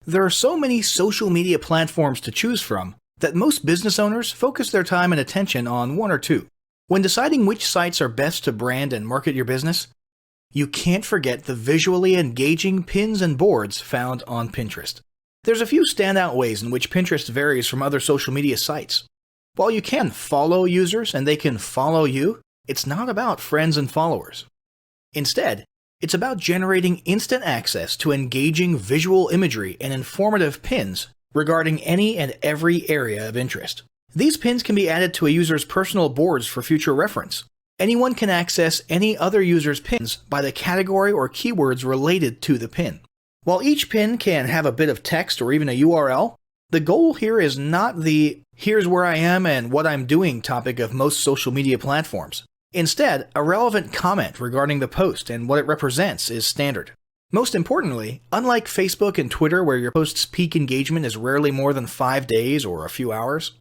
There are so many social media platforms to choose from that most business owners focus their time and attention on one or two. When deciding which sites are best to brand and market your business, you can't forget the visually engaging pins and boards found on Pinterest. There's a few standout ways in which Pinterest varies from other social media sites. While you can follow users and they can follow you, it's not about friends and followers. Instead, it's about generating instant access to engaging visual imagery and informative pins regarding any and every area of interest. These pins can be added to a user's personal boards for future reference. Anyone can access any other user's pins by the category or keywords related to the pin. While each pin can have a bit of text or even a URL, the goal here is not the "here's where I am and what I'm doing" topic of most social media platforms. Instead, a relevant comment regarding the post and what it represents is standard. Most importantly, unlike Facebook and Twitter where your post's peak engagement is rarely more than 5 days or a few hours,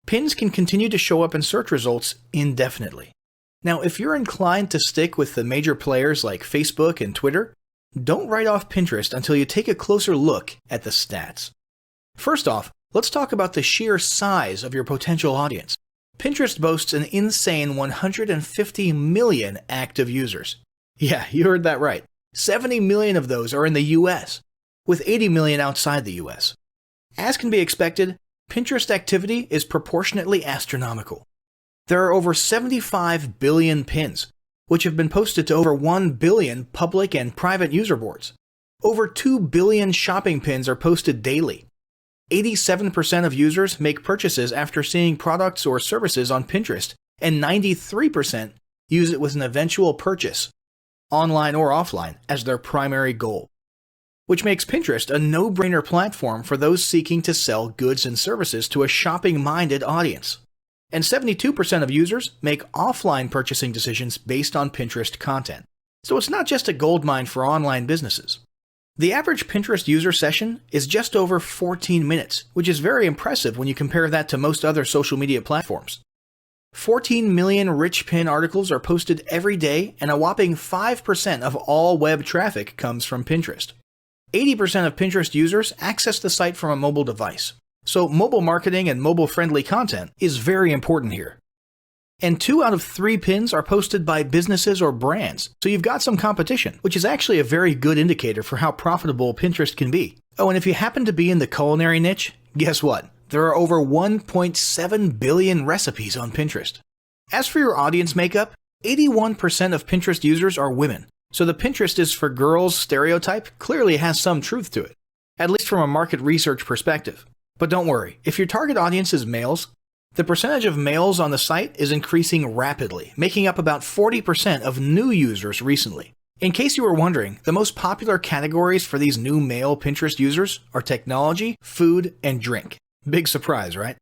pins can continue to show up in search results indefinitely. Now, if you're inclined to stick with the major players like Facebook and Twitter, don't write off Pinterest until you take a closer look at the stats. First off, let's talk about the sheer size of your potential audience. Pinterest boasts an insane 150 million active users. Yeah, you heard that right. 70 million of those are in the US, with 80 million outside the US. As can be expected, Pinterest activity is proportionately astronomical. There are over 75 billion pins, which have been posted to over 1 billion public and private user boards. Over 2 billion shopping pins are posted daily. 87% of users make purchases after seeing products or services on Pinterest, and 93% use it with an eventual purchase, online or offline, as their primary goal. Which makes Pinterest a no-brainer platform for those seeking to sell goods and services to a shopping-minded audience. And 72% of users make offline purchasing decisions based on Pinterest content. So it's not just a goldmine for online businesses. The average Pinterest user session is just over 14 minutes, which is very impressive when you compare that to most other social media platforms. 14 million rich pin articles are posted every day, and a whopping 5% of all web traffic comes from Pinterest. 80% of Pinterest users access the site from a mobile device. So mobile marketing and mobile-friendly content is very important here. And 2 out of 3 pins are posted by businesses or brands, so you've got some competition, which is actually a very good indicator for how profitable Pinterest can be. Oh, and if you happen to be in the culinary niche, guess what? There are over 1.7 billion recipes on Pinterest. As for your audience makeup, 81% of Pinterest users are women, so the Pinterest is for girls stereotype clearly has some truth to it, at least from a market research perspective. But don't worry, if your target audience is males, the percentage of males on the site is increasing rapidly, making up about 40% of new users recently. In case you were wondering, the most popular categories for these new male Pinterest users are technology, food, and drink. Big surprise, right?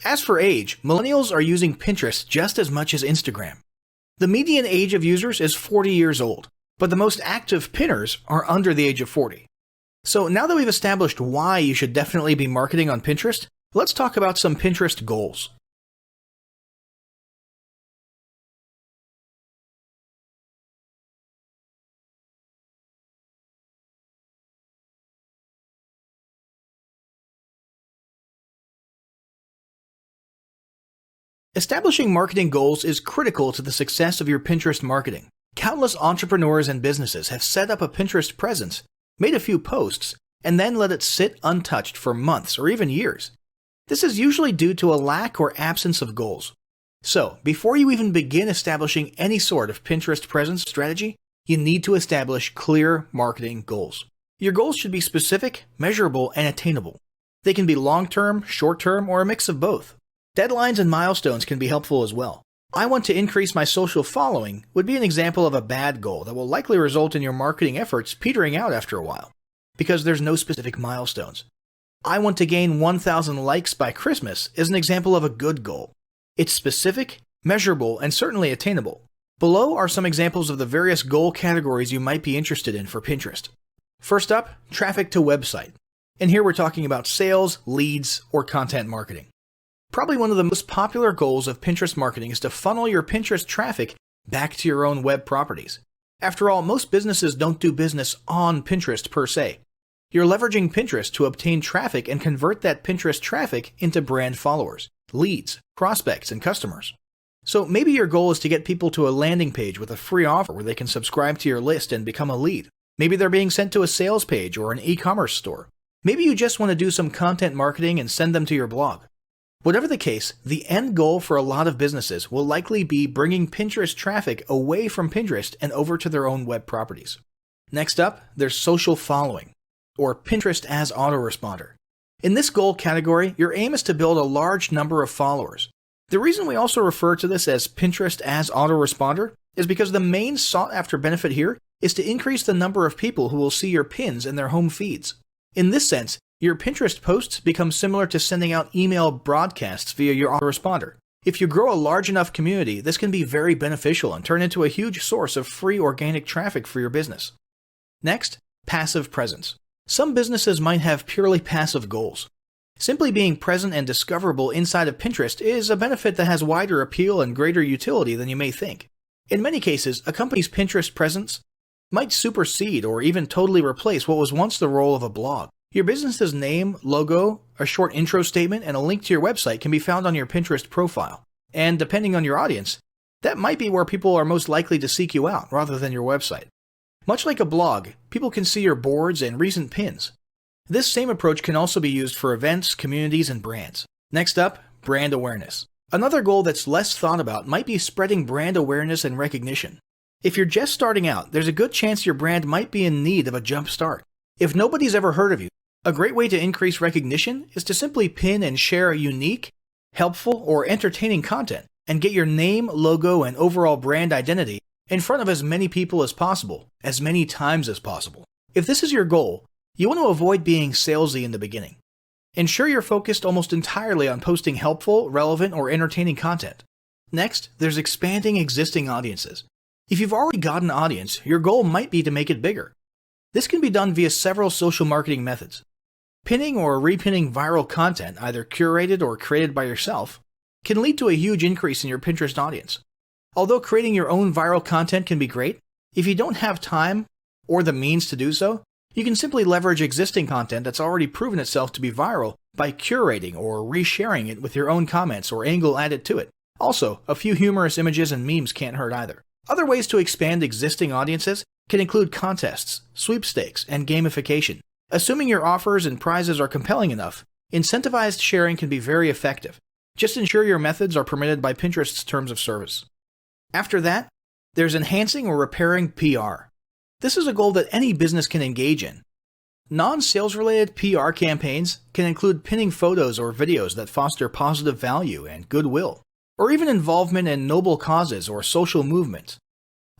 As for age, millennials are using Pinterest just as much as Instagram. The median age of users is 40 years old, but the most active pinners are under the age of 40. So now that we've established why you should definitely be marketing on Pinterest, let's talk about some Pinterest goals. Establishing marketing goals is critical to the success of your Pinterest marketing. Countless entrepreneurs and businesses have set up a Pinterest presence, made a few posts, and then let it sit untouched for months or even years. This is usually due to a lack or absence of goals. So, before you even begin establishing any sort of Pinterest presence strategy, you need to establish clear marketing goals. Your goals should be specific, measurable, and attainable. They can be long-term, short-term, or a mix of both. Deadlines and milestones can be helpful as well. I want to increase my social following would be an example of a bad goal that will likely result in your marketing efforts petering out after a while, because there's no specific milestones. I want to gain 1,000 likes by Christmas is an example of a good goal. It's specific, measurable, and certainly attainable. Below are some examples of the various goal categories you might be interested in for Pinterest. First up, traffic to website. And here we're talking about sales, leads, or content marketing. Probably one of the most popular goals of Pinterest marketing is to funnel your Pinterest traffic back to your own web properties. After all, most businesses don't do business on Pinterest per se. You're leveraging Pinterest to obtain traffic and convert that Pinterest traffic into brand followers, leads, prospects, and customers. So maybe your goal is to get people to a landing page with a free offer where they can subscribe to your list and become a lead. Maybe they're being sent to a sales page or an e-commerce store. Maybe you just want to do some content marketing and send them to your blog. Whatever the case, the end goal for a lot of businesses will likely be bringing Pinterest traffic away from Pinterest and over to their own web properties. Next up, there's social following, or Pinterest as autoresponder. In this goal category, your aim is to build a large number of followers. The reason we also refer to this as Pinterest as autoresponder is because the main sought-after benefit here is to increase the number of people who will see your pins in their home feeds. In this sense, your Pinterest posts become similar to sending out email broadcasts via your autoresponder. If you grow a large enough community, this can be very beneficial and turn into a huge source of free organic traffic for your business. Next, passive presence. Some businesses might have purely passive goals. Simply being present and discoverable inside of Pinterest is a benefit that has wider appeal and greater utility than you may think. In many cases, a company's Pinterest presence might supersede or even totally replace what was once the role of a blog. Your business's name, logo, a short intro statement, and a link to your website can be found on your Pinterest profile. And depending on your audience, that might be where people are most likely to seek you out rather than your website. Much like a blog, people can see your boards and recent pins. This same approach can also be used for events, communities, and brands. Next up, brand awareness. Another goal that's less thought about might be spreading brand awareness and recognition. If you're just starting out, there's a good chance your brand might be in need of a jump start. If nobody's ever heard of you, a great way to increase recognition is to simply pin and share unique, helpful, or entertaining content and get your name, logo, and overall brand identity in front of as many people as possible, as many times as possible. If this is your goal, you want to avoid being salesy in the beginning. Ensure you're focused almost entirely on posting helpful, relevant, or entertaining content. Next, there's expanding existing audiences. If you've already got an audience, your goal might be to make it bigger. This can be done via several social marketing methods. Pinning or repinning viral content, either curated or created by yourself, can lead to a huge increase in your Pinterest audience. Although creating your own viral content can be great, if you don't have time or the means to do so, you can simply leverage existing content that's already proven itself to be viral by curating or resharing it with your own comments or angle added to it. Also, a few humorous images and memes can't hurt either. Other ways to expand existing audiences can include contests, sweepstakes, and gamification. Assuming your offers and prizes are compelling enough, incentivized sharing can be very effective. Just ensure your methods are permitted by Pinterest's terms of service. After that, there's enhancing or repairing PR. This is a goal that any business can engage in. Non-sales related PR campaigns can include pinning photos or videos that foster positive value and goodwill, or even involvement in noble causes or social movements.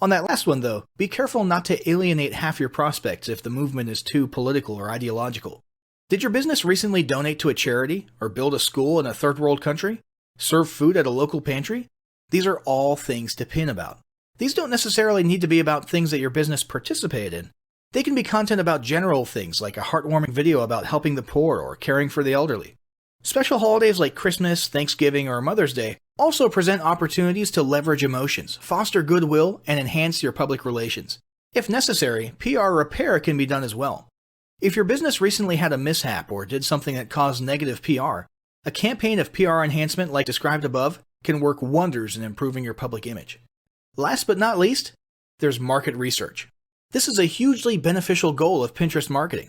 On that last one though, be careful not to alienate half your prospects if the movement is too political or ideological. Did your business recently donate to a charity, or build a school in a third world country? Serve food at a local pantry? These are all things to pin about. These don't necessarily need to be about things that your business participated in. They can be content about general things like a heartwarming video about helping the poor or caring for the elderly. Special holidays like Christmas, Thanksgiving, or Mother's Day also present opportunities to leverage emotions, foster goodwill, and enhance your public relations. If necessary, PR repair can be done as well. If your business recently had a mishap or did something that caused negative PR, a campaign of PR enhancement like described above can work wonders in improving your public image. Last but not least, there's market research. This is a hugely beneficial goal of Pinterest marketing.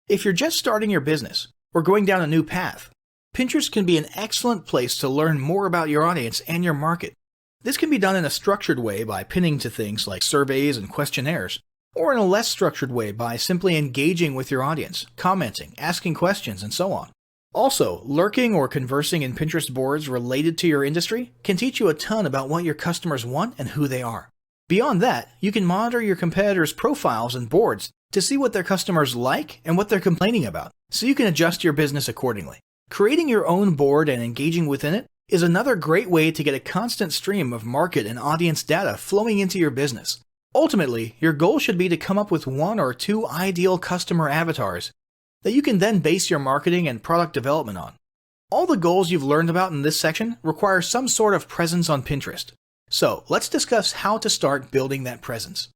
If you're just starting your business or going down a new path, Pinterest can be an excellent place to learn more about your audience and your market. This can be done in a structured way by pinning to things like surveys and questionnaires, or in a less structured way by simply engaging with your audience, commenting, asking questions, and so on. Also, lurking or conversing in Pinterest boards related to your industry can teach you a ton about what your customers want and who they are. Beyond that, you can monitor your competitors' profiles and boards to see what their customers like and what they're complaining about, so you can adjust your business accordingly. Creating your own board and engaging within it is another great way to get a constant stream of market and audience data flowing into your business. Ultimately, your goal should be to come up with one or two ideal customer avatars that you can then base your marketing and product development on. All the goals you've learned about in this section require some sort of presence on Pinterest. So let's discuss how to start building that presence.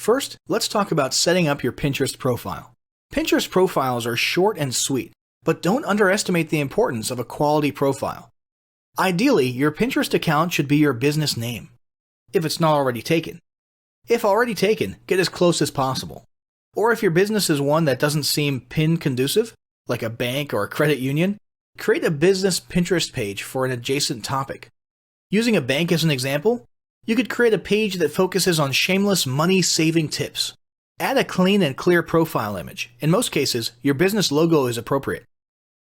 First, let's talk about setting up your Pinterest profile. Pinterest profiles are short and sweet, but don't underestimate the importance of a quality profile. Ideally, your Pinterest account should be your business name, if it's not already taken. If already taken, get as close as possible. Or if your business is one that doesn't seem PIN conducive, like a bank or a credit union, create a business Pinterest page for an adjacent topic. Using a bank as an example, you could create a page that focuses on shameless money-saving tips. Add a clean and clear profile image. In most cases, your business logo is appropriate.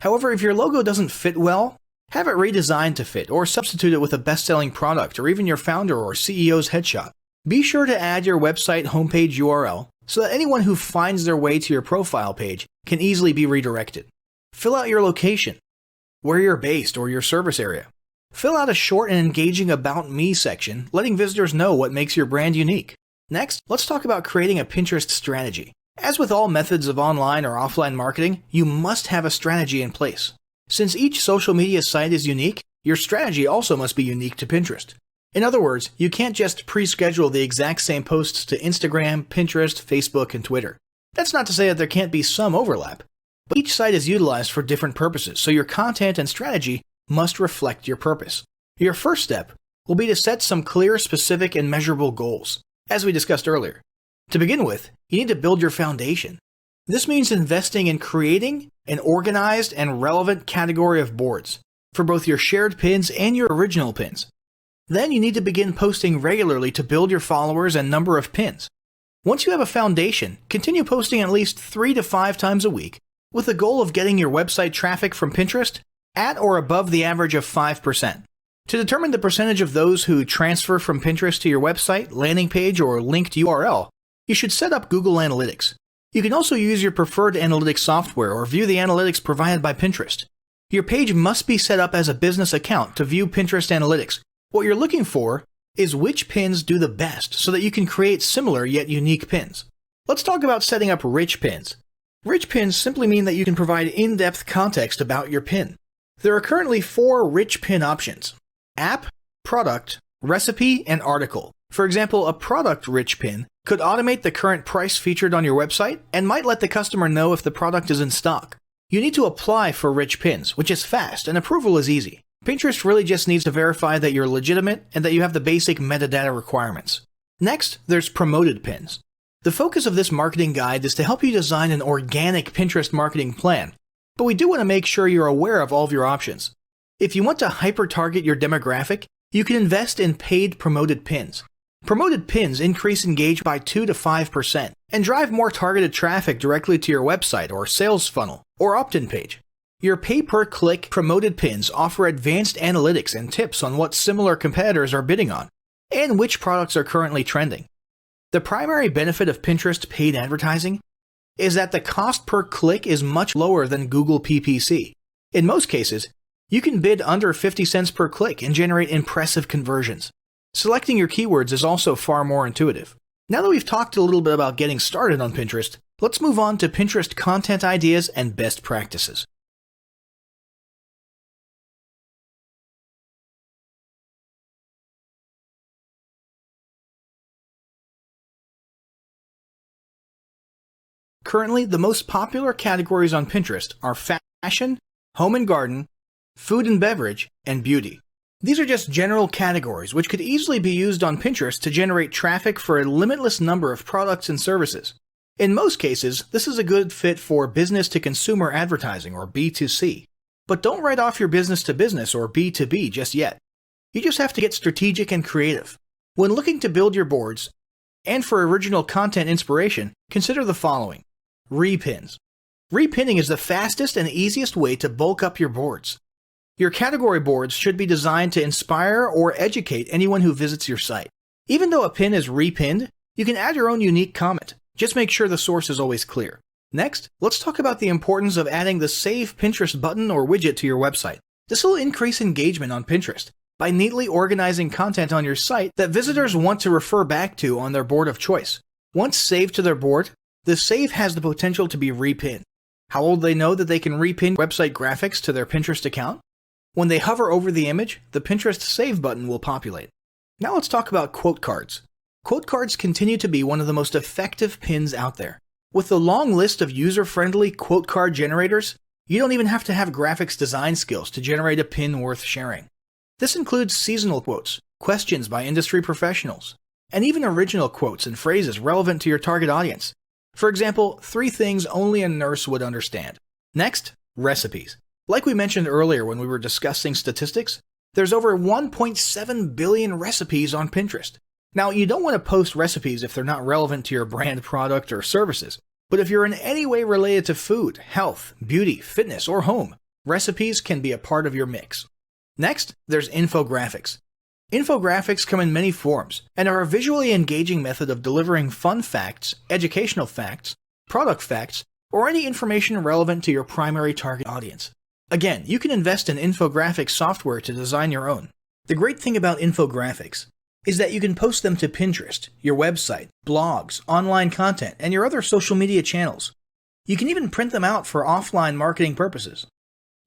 However, if your logo doesn't fit well, have it redesigned to fit or substitute it with a best-selling product or even your founder or CEO's headshot. Be sure to add your website homepage URL so that anyone who finds their way to your profile page can easily be redirected. Fill out your location, where you're based or your service area. Fill out a short and engaging About Me section, letting visitors know what makes your brand unique. Next, let's talk about creating a Pinterest strategy. As with all methods of online or offline marketing, you must have a strategy in place. Since each social media site is unique, your strategy also must be unique to Pinterest. In other words, you can't just pre-schedule the exact same posts to Instagram, Pinterest, Facebook, and Twitter. That's not to say that there can't be some overlap, but each site is utilized for different purposes, so your content and strategy must reflect your purpose. Your first step will be to set some clear, specific, and measurable goals, as we discussed earlier. To begin with, you need to build your foundation. This means investing in creating an organized and relevant category of boards for both your shared pins and your original pins. Then you need to begin posting regularly to build your followers and number of pins. Once you have a foundation, continue posting at least 3 to 5 times a week with the goal of getting your website traffic from Pinterest at or above the average of 5%. To determine the percentage of those who transfer from Pinterest to your website, landing page, or linked URL, you should set up Google Analytics. You can also use your preferred analytics software or view the analytics provided by Pinterest. Your page must be set up as a business account to view Pinterest analytics. What you're looking for is which pins do the best so that you can create similar yet unique pins. Let's talk about setting up rich pins. Rich pins simply mean that you can provide in-depth context about your pin. There are currently 4 rich pin options: app, product, recipe, and article. For example, a product-rich pin could automate the current price featured on your website and might let the customer know if the product is in stock. You need to apply for rich pins, which is fast and approval is easy. Pinterest really just needs to verify that you're legitimate and that you have the basic metadata requirements. Next, there's promoted pins. The focus of this marketing guide is to help you design an organic Pinterest marketing plan, but we do want to make sure you're aware of all of your options. If you want to hyper-target your demographic, you can invest in paid promoted pins. Promoted pins increase engagement by 2 to 5% and drive more targeted traffic directly to your website or sales funnel or opt-in page. Your pay-per-click promoted pins offer advanced analytics and tips on what similar competitors are bidding on and which products are currently trending. The primary benefit of Pinterest paid advertising is that the cost per click is much lower than Google PPC. In most cases, you can bid under 50 cents per click and generate impressive conversions. Selecting your keywords is also far more intuitive. Now that we've talked a little bit about getting started on Pinterest, let's move on to Pinterest content ideas and best practices. Currently, the most popular categories on Pinterest are fashion, home and garden, food and beverage, and beauty. These are just general categories which could easily be used on Pinterest to generate traffic for a limitless number of products and services. In most cases, this is a good fit for business-to-consumer advertising or B2C. But don't write off your business-to-business or B2B just yet. You just have to get strategic and creative. When looking to build your boards, and for original content inspiration, consider the following. Repins. Repinning is the fastest and easiest way to bulk up your boards. Your category boards should be designed to inspire or educate anyone who visits your site. Even though a pin is repinned, you can add your own unique comment. Just make sure the source is always clear. Next, let's talk about the importance of adding the Save Pinterest button or widget to your website. This will increase engagement on Pinterest by neatly organizing content on your site that visitors want to refer back to on their board of choice. Once saved to their board, the save has the potential to be repinned. How will they know that they can repin website graphics to their Pinterest account? When they hover over the image, the Pinterest Save button will populate. Now let's talk about quote cards. Quote cards continue to be one of the most effective pins out there. With the long list of user-friendly quote card generators, you don't even have to have graphics design skills to generate a pin worth sharing. This includes seasonal quotes, questions by industry professionals, and even original quotes and phrases relevant to your target audience. For example, 3 things only a nurse would understand. Next, recipes. Like we mentioned earlier when we were discussing statistics, there's over 1.7 billion recipes on Pinterest. Now, you don't want to post recipes if they're not relevant to your brand, product, or services, but if you're in any way related to food, health, beauty, fitness, or home, recipes can be a part of your mix. Next, there's infographics. Infographics come in many forms and are a visually engaging method of delivering fun facts, educational facts, product facts, or any information relevant to your primary target audience. Again, you can invest in infographic software to design your own. The great thing about infographics is that you can post them to Pinterest, your website, blogs, online content, and your other social media channels. You can even print them out for offline marketing purposes.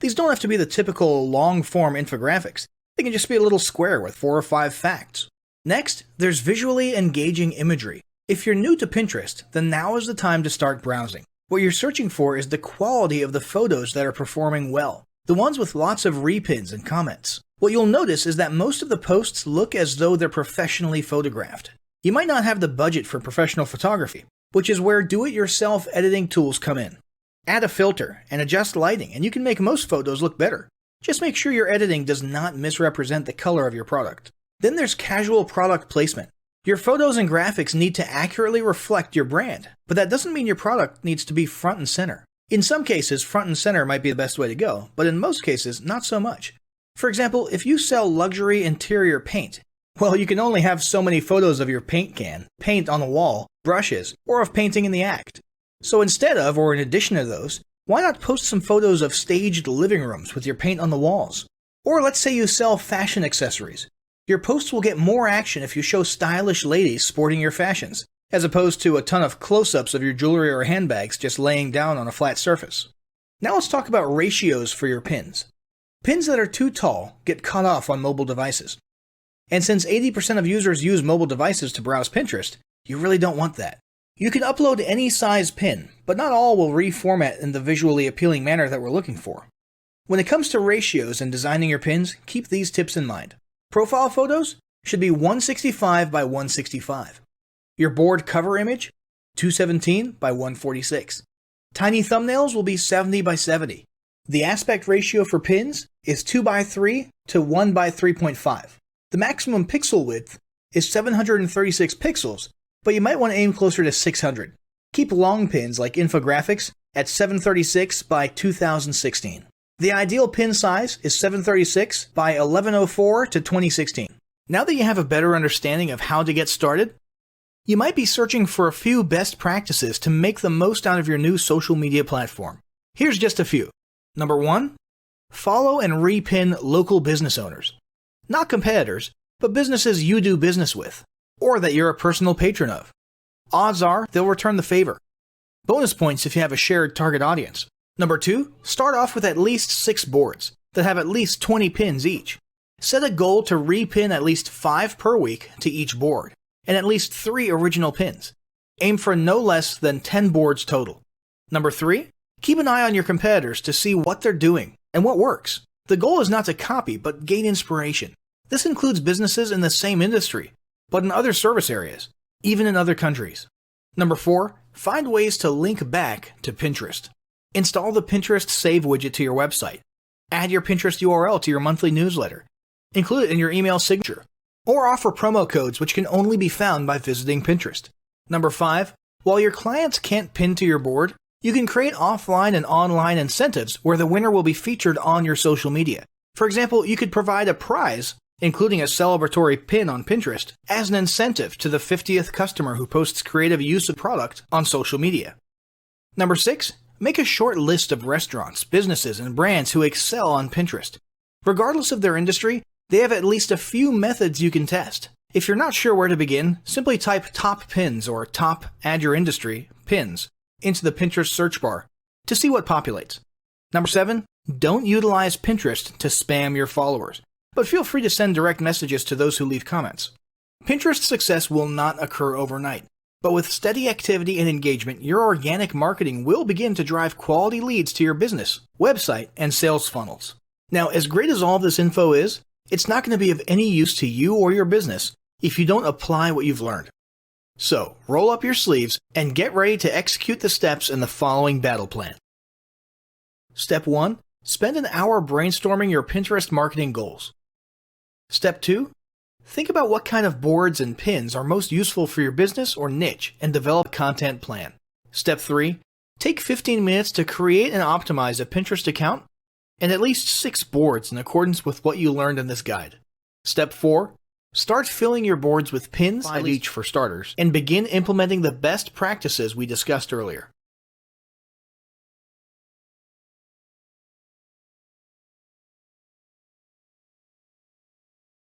These don't have to be the typical long-form infographics. They can just be a little square with 4 or 5 facts. Next, there's visually engaging imagery. If you're new to Pinterest, then now is the time to start browsing. What you're searching for is the quality of the photos that are performing well, the ones with lots of repins and comments. What you'll notice is that most of the posts look as though they're professionally photographed. You might not have the budget for professional photography, which is where do-it-yourself editing tools come in. Add a filter and adjust lighting, and you can make most photos look better. Just make sure your editing does not misrepresent the color of your product. Then there's casual product placement. Your photos and graphics need to accurately reflect your brand, but that doesn't mean your product needs to be front and center. In some cases, front and center might be the best way to go, but in most cases, not so much. For example, if you sell luxury interior paint, well, you can only have so many photos of your paint can, paint on the wall, brushes, or of painting in the act. So instead of, or in addition to those, why not post some photos of staged living rooms with your paint on the walls? Or let's say you sell fashion accessories. Your posts will get more action if you show stylish ladies sporting your fashions, as opposed to a ton of close-ups of your jewelry or handbags just laying down on a flat surface. Now let's talk about ratios for your pins. Pins that are too tall get cut off on mobile devices. And since 80% of users use mobile devices to browse Pinterest, you really don't want that. You can upload any size pin, but not all will reformat in the visually appealing manner that we're looking for. When it comes to ratios and designing your pins, keep these tips in mind. Profile photos should be 165 by 165. Your board cover image, 217 by 146. Tiny thumbnails will be 70 by 70. The aspect ratio for pins is 2 by 3 to 1 by 3.5. The maximum pixel width is 736 pixels, but you might want to aim closer to 600. Keep long pins like infographics at 736 by 2016. The ideal pin size is 736 by 1104 to 2016. Now that you have a better understanding of how to get started, you might be searching for a few best practices to make the most out of your new social media platform. Here's just a few. Number 1, follow and repin local business owners. Not competitors, but businesses you do business with, or that you're a personal patron of. Odds are they'll return the favor. Bonus points if you have a shared target audience. Number 2, start off with at least 6 boards that have at least 20 pins each. Set a goal to repin at least 5 per week to each board, and at least 3 original pins. Aim for no less than 10 boards total. Number 3, keep an eye on your competitors to see what they're doing and what works. The goal is not to copy, but gain inspiration. This includes businesses in the same industry, but in other service areas, even in other countries. Number 4, find ways to link back to Pinterest. Install the Pinterest Save widget to your website. Add your Pinterest URL to your monthly newsletter. Include it in your email signature. Or offer promo codes which can only be found by visiting Pinterest. Number 5, while your clients can't pin to your board, you can create offline and online incentives where the winner will be featured on your social media. For example, you could provide a prize, including a celebratory pin on Pinterest, as an incentive to the 50th customer who posts creative use of product on social media. Number 6, make a short list of restaurants, businesses, and brands who excel on Pinterest. Regardless of their industry, they have at least a few methods you can test. If you're not sure where to begin, simply type top pins or top add your industry pins into the Pinterest search bar to see what populates. Number 7, don't utilize Pinterest to spam your followers, but feel free to send direct messages to those who leave comments. Pinterest success will not occur overnight, but with steady activity and engagement, your organic marketing will begin to drive quality leads to your business, website, and sales funnels. Now, as great as all this info is, it's not going to be of any use to you or your business if you don't apply what you've learned. So, roll up your sleeves and get ready to execute the steps in the following battle plan. Step 1. Spend an hour brainstorming your Pinterest marketing goals. Step 2. Think about what kind of boards and pins are most useful for your business or niche and develop a content plan. Step 3. Take 15 minutes to create and optimize a Pinterest account and at least 6 boards in accordance with what you learned in this guide. Step 4. Start filling your boards with pins, 5 each for starters, and begin implementing the best practices we discussed earlier.